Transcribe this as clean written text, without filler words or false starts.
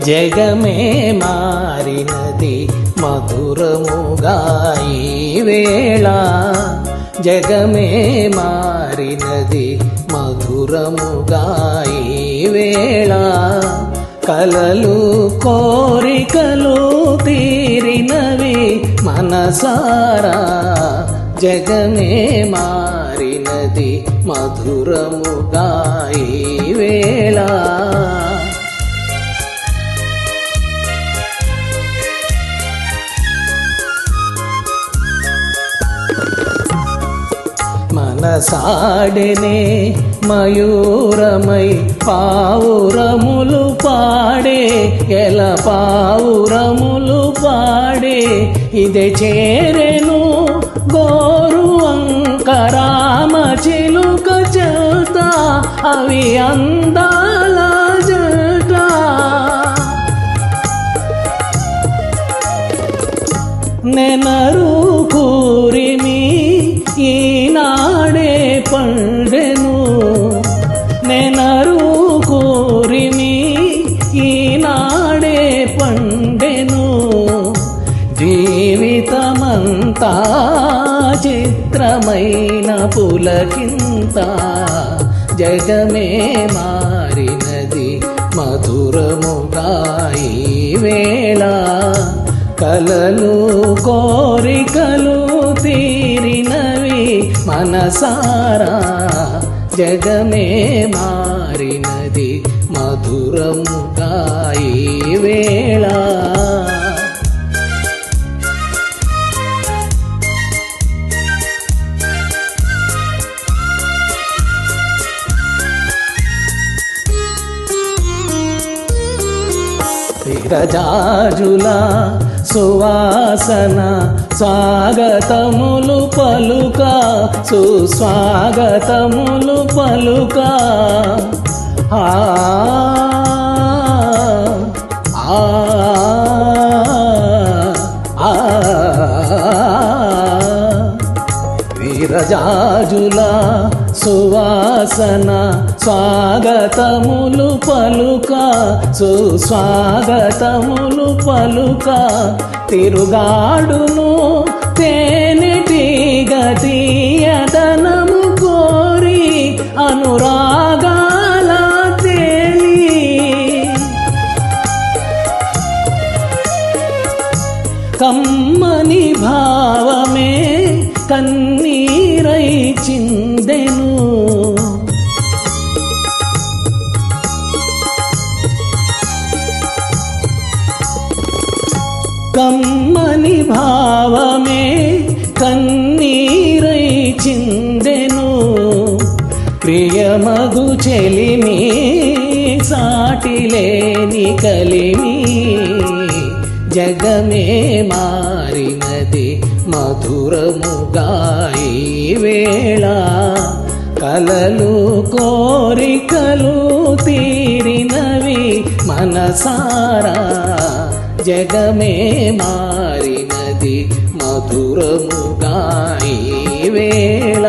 జగమే మారినది మధురముగా ఈ వేళ, జగమే మారినది మధురముగా ఈ వేళ. కలలు కోరికలు తీరినవి మనసారా, జగమే మారినది మధురముగా ఈ వేళ. మనసాడెనే మయూరమై పావురములు పాడే, ఎల పావురములు పాడే. ఇదే చేరెను గోరు అంకరామ చిలుక జత, అవి అందాల జట. నెనరు కూరిమి ఈనాడే పండెను, నెనరు కూరిమి ఈనాడే పండెను. జీవితమంతా చిత్రమైన పులకింత, జగమే మారినది మధురముగా ఈ వేళ. కలలు కోరికలు తీరినవి మనసారా, జగమే మారినది మధురముగా ఈ వేళ. విరజాజుల సువాసన స్వాగతములు పలుక, సుస్వాగతములు పలుక. ఆ ఆ ఆ విరజాజుల సువాసన స్వాగతములు పలుక, సుస్వాగతములు పలుక. తిరుగాడును తేనెటీగ తీయదనము కోరి, అనురాగాల తేలి. కమ్మని భావమే కన్నీరై చిందెను, కమ్మని భావమే కన్నీరై చిందెను. ప్రియమగు చెలిమి సాటిలేని కలిమి, జగమే మారినది మధురముగా ఈ వేళ. కలలు కోరికలు తీరినవి మనసారా, జగమే మారినది మధురముగా ఈ వేళ.